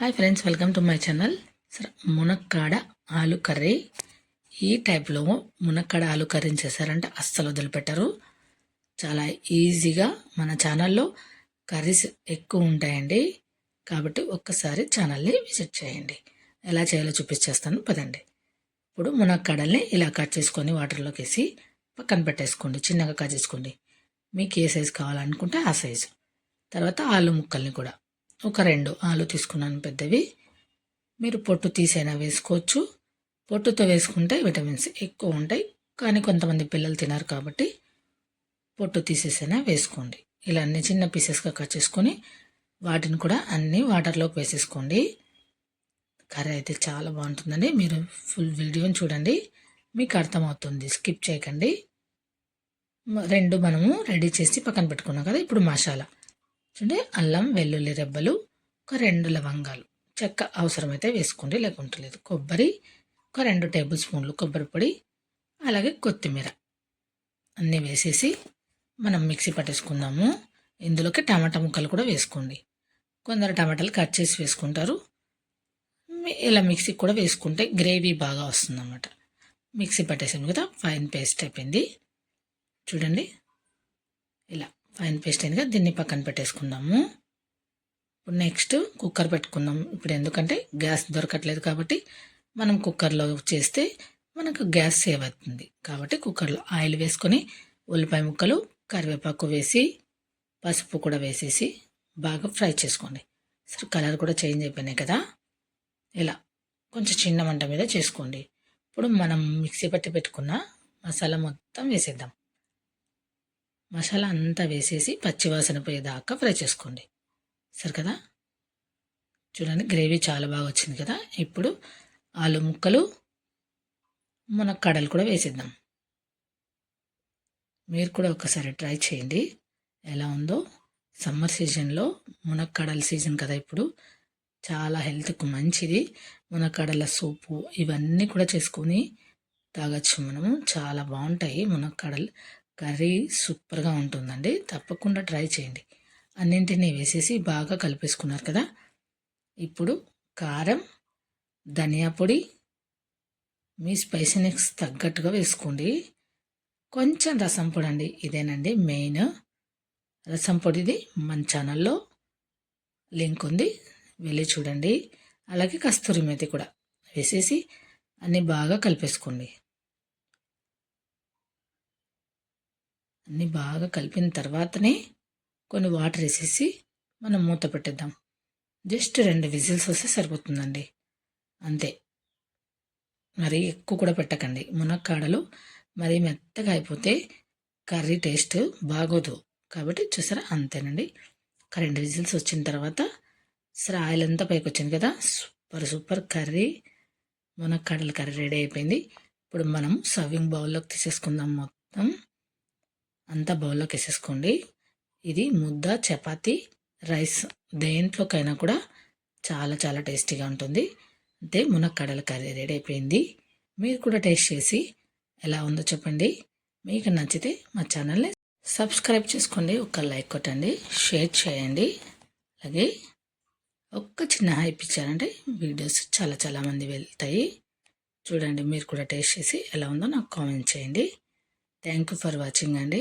Hi friends, welcome to my channel. సరే, మునక్కాడ ఆలు curry. ఈ టైప్లో మునక్కాడ ఆలు కర్రీని చేశారంటే అస్సలు వదిలిపెట్టరు. చాలా ఈజీగా మన ఛానల్లో కర్రీస్ ఎక్కువ ఉంటాయండి. కాబట్టి ఒక్కసారి ఛానల్ని విజిట్ చేయండి. ఎలా చేయాలో చూపించేస్తాను, పదండి. ఇప్పుడు మునక్కాడల్ని ఇలా కట్ చేసుకొని వాటర్లోకి వేసి పక్కన పెట్టేసుకోండి. చిన్నగా కట్ చేసుకోండి. మీకు ఏ సైజు కావాలనుకుంటే ఆ సైజు. తర్వాత ఆలు ముక్కల్ని కూడా ఒక 2 ఆలు తీసుకున్నాను, పెద్దవి. మీరు పొట్టు తీసైనా వేసుకోవచ్చు. పొట్టుతో వేసుకుంటే విటమిన్స్ ఎక్కువ ఉంటాయి, కానీ కొంతమంది పిల్లలు తినరు కాబట్టి పొట్టు తీసేసైనా వేసుకోండి. ఇలా అన్ని చిన్న పీసెస్గా కట్ చేసుకొని వాటిని కూడా అన్నీ వాటర్లోకి వేసేసుకోండి. కర్రీ అయితే చాలా బాగుంటుందండి. మీరు ఫుల్ వీడియోని చూడండి, మీకు అర్థమవుతుంది, స్కిప్ చేయకండి. 2 మనము రెడీ చేసి పక్కన పెట్టుకున్నాం కదా. ఇప్పుడు మసాలా చూడండి. అల్లం వెల్లుల్లి రెబ్బలు, ఒక 2 లవంగాలు, చెక్క అవసరమైతే వేసుకోండి, లేకుంటే లేదు. కొబ్బరి ఒక 2 టేబుల్ స్పూన్లు కొబ్బరి పొడి, అలాగే కొత్తిమీర అన్నీ వేసేసి మనం మిక్సీ పట్టేసుకుందాము. ఇందులోకి టమాటా ముక్కలు కూడా వేసుకోండి. కొందరు టమాటాలు కట్ చేసి వేసుకుంటారు. ఇలా మిక్సీ కూడా వేసుకుంటే గ్రేవీ బాగా వస్తుందన్నమాట. మిక్సీ పట్టేసాము కదా, ఫైన్ పేస్ట్ అయిపోయింది చూడండి. ఇలా ఫైన్ పేస్ట్ అయిందిగా, దీన్ని పక్కన పెట్టేసుకుందాము. ఇప్పుడు నెక్స్ట్ కుక్కర్ పెట్టుకుందాం. ఇప్పుడు ఎందుకంటే గ్యాస్ దొరకట్లేదు కాబట్టి మనం కుక్కర్లో చేస్తే మనకు గ్యాస్ సేవ్ అవుతుంది. కాబట్టి కుక్కర్లో ఆయిల్ వేసుకొని ఉల్లిపాయ ముక్కలు, కరివేపాకు వేసి పసుపు కూడా వేసేసి బాగా ఫ్రై చేసుకోండి. సరే, కలర్ కూడా చేంజ్ అయిపోయినాయి కదా. ఇలా కొంచెం చిన్న మంట మీద చేసుకోండి. ఇప్పుడు మనం మిక్సీ పట్టి పెట్టుకున్న మసాలా మొత్తం వేసేద్దాం. మసాలా అంతా వేసేసి పచ్చివాసన పోయేదాకా ఫ్రై చేసుకోండి. సరే కదా, చూడండి గ్రేవీ చాలా బాగా వచ్చింది కదా. ఇప్పుడు ఆలు ముక్కలు, మునక్కాడలు కూడా వేసేద్దాం. మీరు కూడా ఒకసారి ట్రై చేయండి ఎలా ఉందో. సమ్మర్ సీజన్లో మునక్కాడల సీజన్ కదా, ఇప్పుడు చాలా హెల్త్కు మంచిది. మునక్కాడల సూపు ఇవన్నీ కూడా చేసుకొని తాగొచ్చు మనము. చాలా బాగుంటాయి మునక్కాడలు కర్రీ, సూపర్గా ఉంటుందండి. తప్పకుండా ట్రై చేయండి. అన్నింటినీ వేసేసి బాగా కలిపేసుకున్నారు కదా. ఇప్పుడు కారం, ధనియా పొడి మీ స్పైసీనెస్ తగ్గట్టుగా వేసుకోండి. కొంచెం రసం పొడి అండి, ఇదేనండి మెయిన్. రసం పొడిది మన ఛానల్లో లింక్ ఉంది, వెళ్ళి చూడండి. అలాగే కస్తూరి మేతి కూడా వేసేసి అన్నీ బాగా కలిపేసుకోండి. అన్నీ బాగా కలిపిన తర్వాతనే కొన్ని వాటర్ వేసేసి మనం మూత పెట్టేద్దాం. జస్ట్ 2 విజిల్స్ వస్తే సరిపోతుందండి, అంతే. మరీ ఎక్కువ కూడా పెట్టకండి. మునక్కాడలు మరీ మెత్తగా అయిపోతే కర్రీ టేస్ట్ బాగోదు. కాబట్టి చూసారా, అంతేనండి. ఒక 2 విజిల్స్ వచ్చిన తర్వాత సరే, ఆయిల్ అంతా పైకి వచ్చింది కదా. సూపర్ కర్రీ, మునక్కాడల కర్రీ రెడీ అయిపోయింది. ఇప్పుడు మనం సర్వింగ్ బౌల్లోకి తీసేసుకుందాం. మొత్తం అంతా బౌల్లోకి వేసేసుకోండి. ఇది ముద్ద, చపాతీ, రైస్ దేంట్లోకైనా కూడా చాలా చాలా టేస్టీగా ఉంటుంది. అంతే, మునక్కాడల కర్రీ రెడీ అయిపోయింది. మీరు కూడా టేస్ట్ చేసి ఎలా ఉందో చెప్పండి. మీకు నచ్చితే మా ఛానల్ని సబ్స్క్రైబ్ చేసుకోండి, ఒక లైక్ కొట్టండి, షేర్ చేయండి. అలాగే ఒక్క చిన్న హైప్ ఇచ్చారంటే వీడియోస్ చాలా చాలామంది వెళ్తాయి. చూడండి, మీరు కూడా టేస్ట్ చేసి ఎలా ఉందో నాకు కామెంట్ చేయండి. థ్యాంక్ యూ ఫర్ వాచింగ్ అండి.